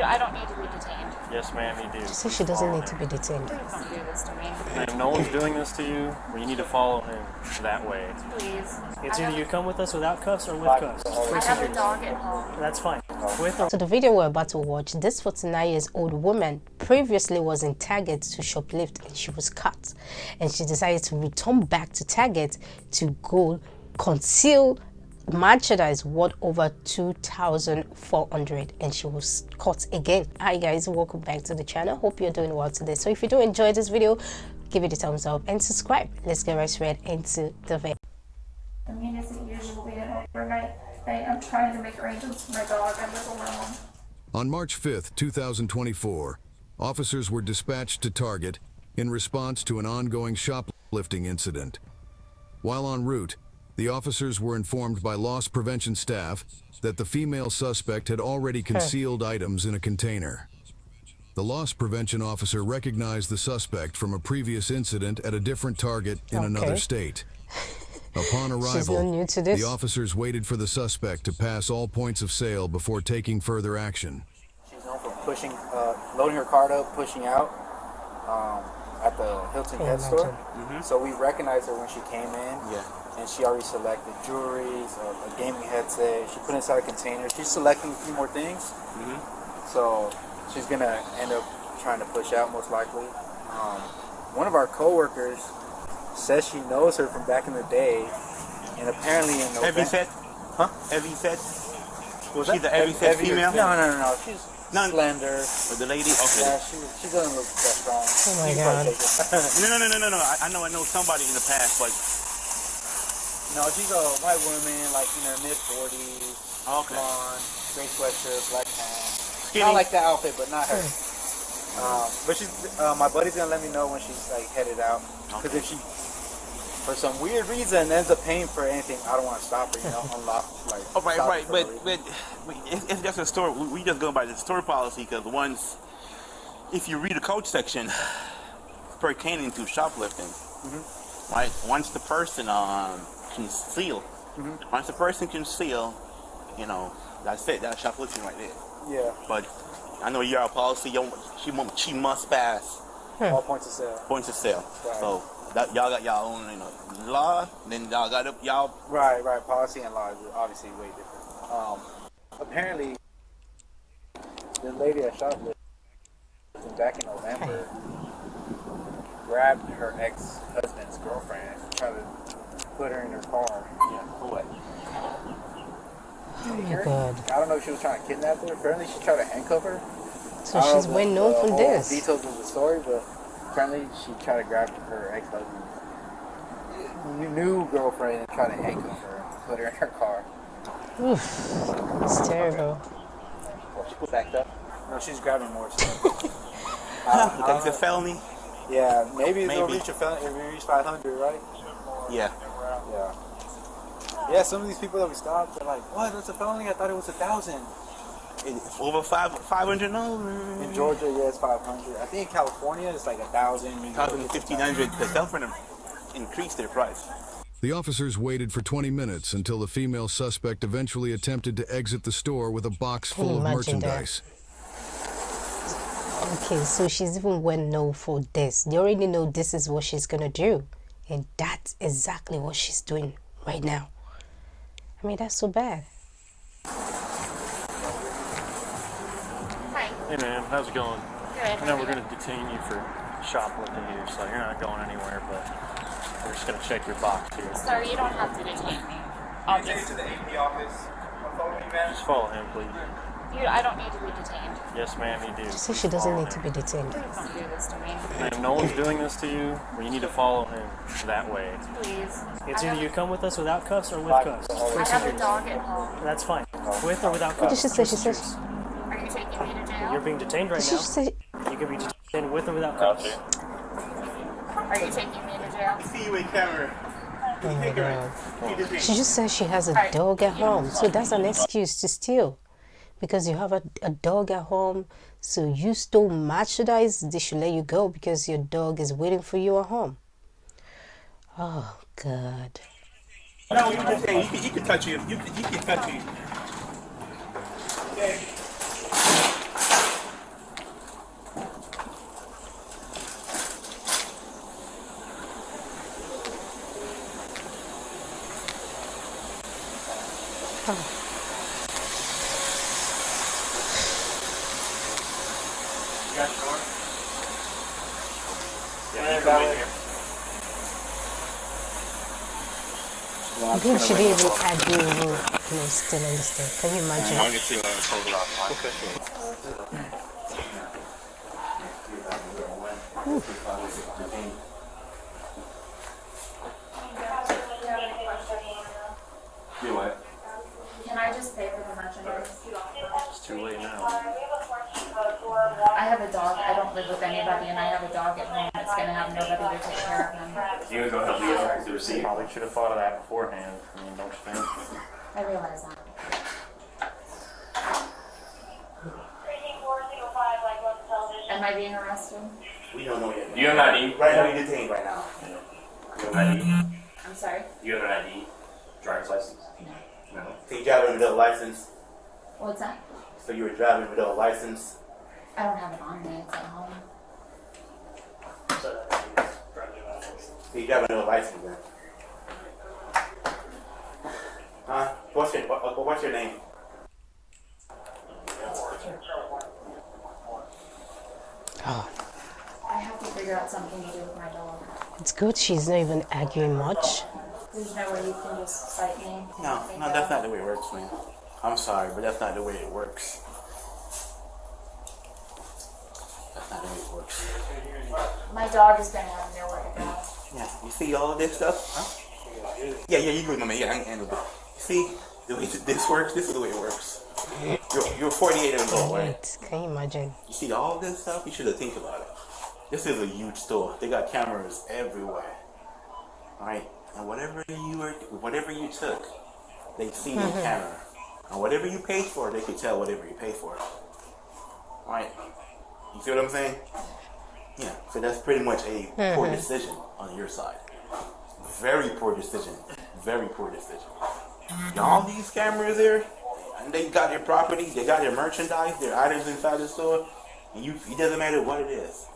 I don't need to be detained. Yes, ma'am, you do. She says she doesn't need to be detained. Please don't do this to me. Ma'am, no one's doing this to you. Well, you need to follow him that way. Please. It's either you come with us without cuffs or with cuffs. I have a dog at home. That's fine. With or So the video we're about to watch, this 49-year-old woman previously was in Target to shoplift and she was caught. And she decided to return back to Target to go conceal merchandise worth over 2,400 and she was caught again. Hi guys, welcome back to the channel. Hope you're doing well today. So if you do enjoy this video, give it a thumbs up and subscribe. Let's get right straight into the video. I mean, it's usually an overnight thing. I'm trying to make arrangements for my dog. I live alone. On March 5th, 2024, officers were dispatched to Target in response to an ongoing shoplifting incident. While en route, the officers were informed by loss prevention staff that the female suspect had already concealed items in a container. The loss prevention officer recognized the suspect from a previous incident at a different Target in another state. Upon arrival, the officers waited for the suspect to pass all points of sale before taking further action. She's known for pushing, loading her cart up, pushing out at the Hilton Head store. So we recognized her when she came in. And she already selected jewelry, a gaming headset. She put inside a container. She's selecting a few more things. So she's gonna end up trying to push out most likely. One of our coworkers says she knows her from back in the day, and apparently in November. Heavy set? Huh? Heavy set? Was She's a heavy set female? No. She's slender. With the lady? Okay. Yeah, she doesn't look that strong. Oh my God. No. I know somebody in the past, but no, she's a white woman, like in her mid-40s. Okay. Blonde, gray sweatshirt, black pants. Skinny. Kind of like that outfit, but not her. But she's. My buddy's gonna let me know when she's like headed out. Because if she, for some weird reason, ends up paying for anything, I don't want to stop her. You know, unlock like. Oh, right. But it's just a store. We just go by the store policy because if you read the code section, pertaining to shoplifting, right? Once the person conceal, once the person conceal, you know, that's it. That's shoplifting right there. Yeah. But I know your policy. She must pass all points of sale. Points of sale. Right. So that y'all got y'all own, law. Then y'all got y'all. Right. Policy and law is obviously way different. Apparently, the lady that shoplifted back in November grabbed her ex-husband's girlfriend and tried to put her in her car. Yeah. For what? Oh my God. I don't know if she was trying to kidnap her. Apparently, she tried to handcuff her. So she's well known for this. Details of the story, but apparently she tried to grab her ex-husband's new girlfriend and try to handcuff her and put her in her car. Oof, it's terrible. She put backed up. No, she's grabbing more stuff. Because it's a felony. Yeah, maybe it'll reach a felony. If we reach 500, right? Yeah. Yeah, some of these people that we stopped, they're like, what, that's a felony? I thought it was 1,000. Over 500? No. In Georgia, yeah, it's 500. I think in California, it's like 1,000. 1,500. The government increased their price. The officers waited for 20 minutes until the female suspect eventually attempted to exit the store with a box full of merchandise. Okay, so she's even well known for this. They already know this is what she's gonna do. And that's exactly what she's doing right now. I mean, that's so bad. Hi. Hey, ma'am, how's it going? Good. I know we're going to detain you for shoplifting here, so you're not going anywhere, but we're just going to check your box here. Sir, you don't have to detain me. I'll Take it to the AP office. Follow me, man. Just follow him, please. I don't need to be detained. Yes, ma'am, you do. She says she doesn't need to be detained. Please don't do this to me. Ma'am, no one's doing this to you. Well, you need to follow him that way. Please. it's either you come with us without cuffs or with cuffs. I have a dog at home. That's fine. With or without What did cuffs. she say? She says Are you taking me to jail? You're being detained right she now. say You can be detained with or without cuffs. Are you taking me to jail? See you in camera. oh my God. She just says she has a dog at home. So that's an excuse to steal. Because you have a dog at home, so you stole merchandise, they should let you go because your dog is waiting for you at home. Oh, God. No, you just say he can touch you. He can touch you. Okay. got your door? Yeah, you come in here. I think she didn't even add you still in the state. Can you imagine? I'm gonna see what I told you last night. Do what? Can I just pay for the merchandise? It's too late now. I have a dog. I don't live with anybody, and I have a dog at home that's going to have nobody to take care of him. You would go help me with the receipt. Probably should have thought of that beforehand. I mean, don't you think? I realize that. Am I being arrested? We don't know yet. Do you have an ID? Right now, you're detained right now. You have an ID? I'm sorry? You have an ID? Driver's license? No. So you driving without a license? What's that? So you were driving without a license? I don't have it on me. It's at home. So you driving without a license then? Huh? What's your name? Oh, I have to figure out something to do with my dog. it's good she's not even arguing much. There's no way you can just cite me. No, that's not the way it works, man. I'm sorry, but that's not the way it works. That's not the way it works. My dog is going to have nowhere to go. Yeah, you see all of this stuff? Huh? Yeah, you good, man. Yeah, I can handle it. You see the way this works? This is the way it works. You're 48 years old, right? Wait, can you imagine? You see all this stuff? You should have think about it. This is a huge store. They got cameras everywhere. Alright? And whatever you took, they see the camera. And whatever you paid for, they could tell whatever you paid for. Alright? You see what I'm saying? Yeah. So that's pretty much a poor decision on your side. Very poor decision. Very poor decision. All these cameras there, and they got their property, they got their merchandise, their items inside the store, and it doesn't matter what it is.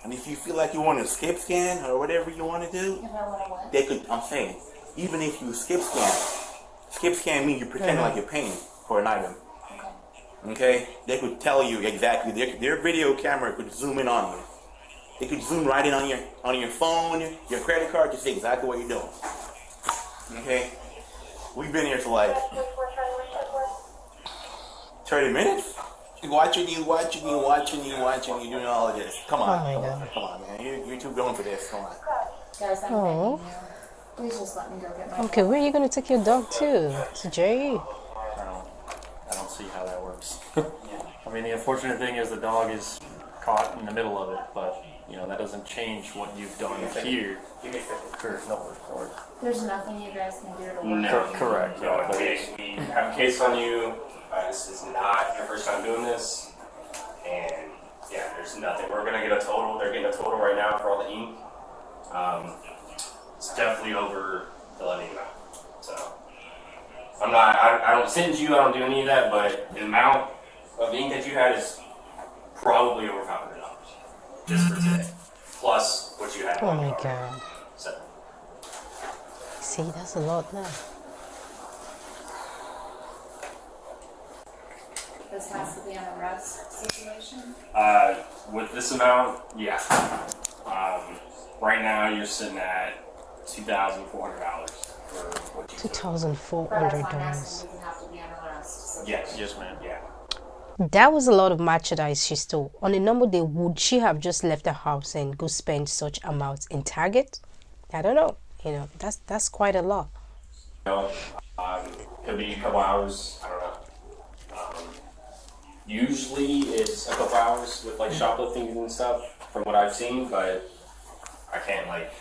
And if you feel like you want to skip scan or whatever you want to do, If I want to what? they could, I'm saying, even if you skip scan means you're pretending like you're paying for an item. Okay? They could tell you exactly, their video camera could zoom in on you. They could zoom right in on your phone, your credit card to see exactly what you're doing. Okay? We've been here for like 30 minutes? Watching you, doing all of this. Come on. Oh my God. Come on, man. You're too grown for this. Come on. Guys, I'm Oh. begging you. Please just let me go get my Okay, dog. where are you going to take your dog to? To Jay? I don't see how that works. I mean, the unfortunate thing is the dog is caught in the middle of it, but you know that doesn't change what you've done here. Correct. No worries. There's nothing you guys can do to work No, with me. correct. No, we have a case on you. This is not your first time doing this. And yeah, there's nothing. We're going to get a total. They're getting a total right now for all the ink. It's definitely over the levy amount. So I don't send you, I don't do any of that, but the amount of ink that you had is probably over $500 just for today. Plus what you had. Oh my God. So. See, that's a lot now. This has to be an arrest situation. With this amount, yeah. Right now you're sitting at $2,400 for what you But that's why I'm $2,400. asking, does it have to be an arrest situation? Yes, ma'am. Yeah. That was a lot of merchandise she stole. On a normal day, would she have just left the house and go spend such amounts in Target? I don't know. You know, that's quite a lot. Could be a couple hours. I don't know. Usually it's a couple hours with like shoplifting and stuff from what I've seen, but I can't like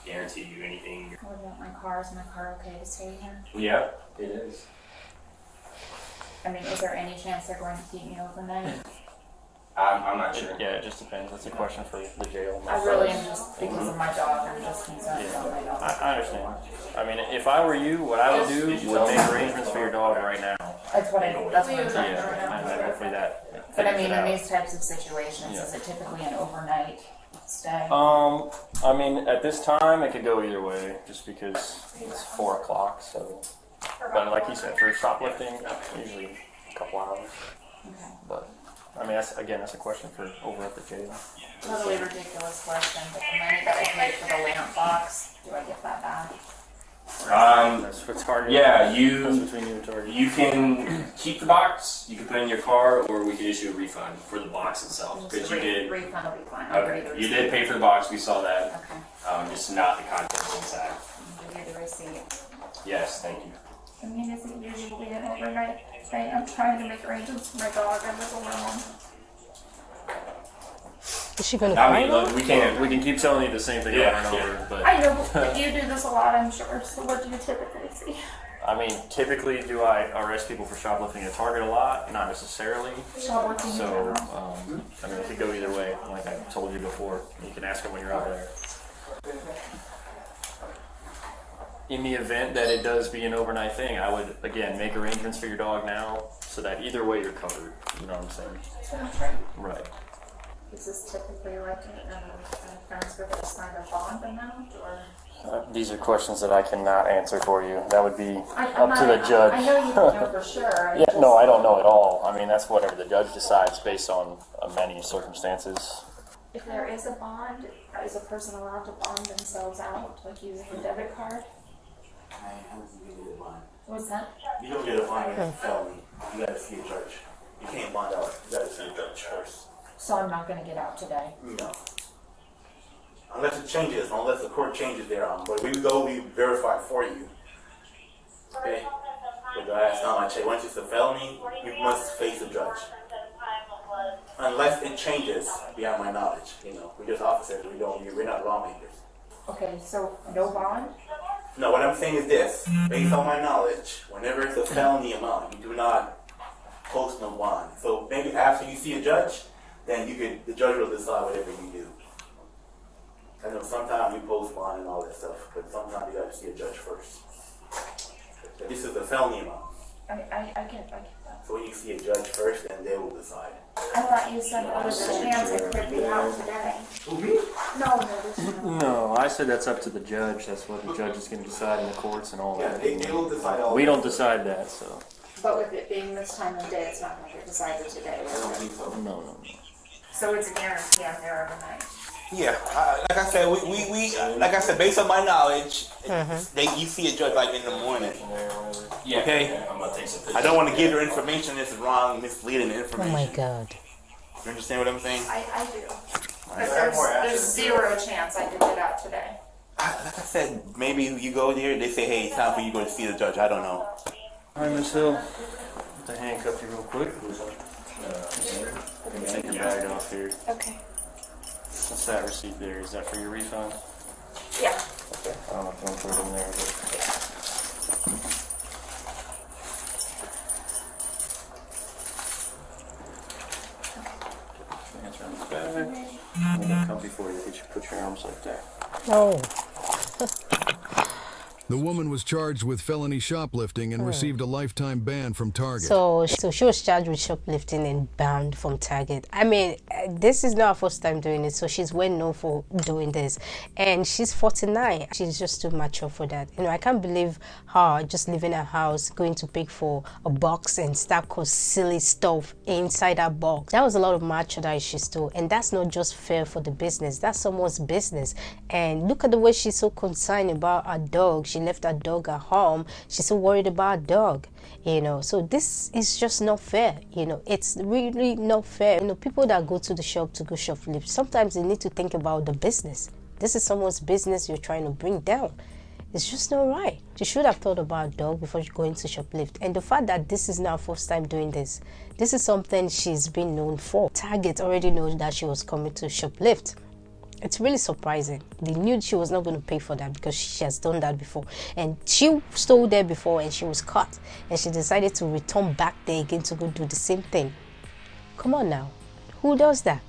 guarantee you anything. What about my car? Is my car okay to stay here? Yeah, it is. I mean, is there any chance they're going to keep me overnight? I'm not sure. Yeah, it just depends. That's a question for the jail. I really am just, because of my dog, I'm just concerned about my dog. I understand. I mean, if I were you, what I would do would make arrangements for your dog right now. That's what I'm trying to do right Yeah, and now. then hopefully that. But I mean, figures it in out. these types of situations, is it typically an overnight stay? I mean, at this time, it could go either way, just because it's 4 o'clock. So, But like you said, for shoplifting, usually a couple hours. Okay. But I mean, that's a question for over at the jail. Totally ridiculous question, but the money that I paid for the lamp box, do I get that back? That's what's hard. Yeah, That's you between you and Target. you can keep the box. You can put it in your car, or we can issue a refund for the box itself because you did. Refund will be fine. I'll give you Okay, the you receipt. did pay for the box. We saw that. Okay. Just not the contents inside. I'll give you the receipt. Yes, thank you. I mean, is it usually an overnight thing? I'm trying to make arrangements for my dog. I'm overwhelmed. Is she gonna I cry mean, now? look, We can keep telling you the same thing Yeah, over and over, but I know, but you do this a lot, I'm sure. So what do you typically see? I mean, typically, do I arrest people for shoplifting at Target a lot? Not necessarily. Shoplifting in So, general. I mean, it could go either way. Like I told you before, you can ask them when you're out there. In the event that it does be an overnight thing, I would again make arrangements for your dog now, so that either way you're covered. You know what I'm saying? Okay. Right. Is this typically like an offense with a sign of bond amount, or? These are questions that I cannot answer for you. That would be I'm up to the judge. I know you don't know for sure. Yeah, no, I don't know at all. I mean, that's whatever the judge decides based on many circumstances. If there is a bond, is a person allowed to bond themselves out, like using a debit card? What's that? You don't get a bond as a felony. You gotta see a judge. You can't bond out. You gotta see a judge first. So I'm not gonna get out today. No. Unless it changes, unless the court changes their but we go, we verify for you. Okay? But the last time I checked, once it's a felony, you must face a judge. Unless it changes beyond my knowledge. You know, we're just officers, we're not lawmakers. Okay, so no bond? No, what I'm saying is this, based on my knowledge, whenever it's a felony amount, you do not post no bond. So maybe after you see a judge, then the judge will decide whatever you do. I know sometimes you post bond and all that stuff, but sometimes you gotta see a judge first. But this is a felony amount. I get that. So when you see a judge first, then they will decide. I thought you said there was a chance it could be out today. No, there's no. No, I said that's up to the judge. That's what the judge is going to decide in the courts and all Yeah, that. they will decide all We that. don't decide that, so But with it being this time of day, it's not gonna get decided today, I don't is it? think so. no. So it's a guarantee I'm there overnight. Yeah, like I said, we like I said, based on my knowledge, you see a judge like in the morning. Yeah. Okay. I'm gonna take some pictures. I don't want to give her information that's wrong, misleading Oh information. my god. You understand what I'm saying? I do. Because there's zero chance I could get out today. Like I said, maybe you go there, they say, hey, it's time for you to go to see the judge. I don't know. All right, Miss Hill. To handcuff you real quick. Take your bag off here. Okay. What's that receipt there? Is that for your refund? Yeah. Okay. I don't know if you want to put it in there, but. Hands around the bag. I'm gonna come before you. Get you put your arms like that. No. The woman was charged with felony shoplifting and received a lifetime ban from Target. So she was charged with shoplifting and banned from Target. I mean, this is not her first time doing it, so she's well known for doing this. And she's 49. She's just too mature for that. You know, I can't believe her just leaving her house, going to pick for a box and start silly stuff inside that box. That was a lot of merchandise she stole. And that's not just fair for the business. That's someone's business. And look at the way she's so concerned about her dog. She left her dog at home. She's so worried about her dog, you know. So this is just not fair, you know. It's really not fair. You know, people that go to the shop to go shoplift, sometimes they need to think about the business. This is someone's business you're trying to bring down. It's just not right. She should have thought about her dog before going to shoplift. And the fact that this is now her first time doing this is something she's been known for. Target already knows that she was coming to shoplift. It's really surprising. They knew she was not going to pay for that because she has done that before. And she stole there before and she was caught. And she decided to return back there again to go do the same thing. Come on now. Who does that?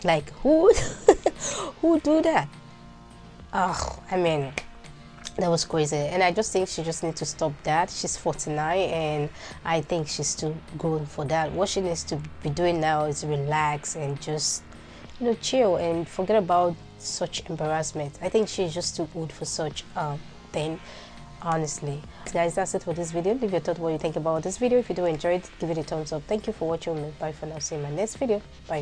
Like, who do that? Oh, I mean, that was crazy. And I just think she just needs to stop that. She's 49 and I think she's too grown for that. What she needs to be doing now is relax and just, you know, chill and forget about such embarrassment. I think she's just too old for such thing. honestly. Guys, that's it for this video. Leave your thought what you think about this video. If you do enjoy it, give it a thumbs up. Thank you for watching. Bye for now. See you in my next video. Bye.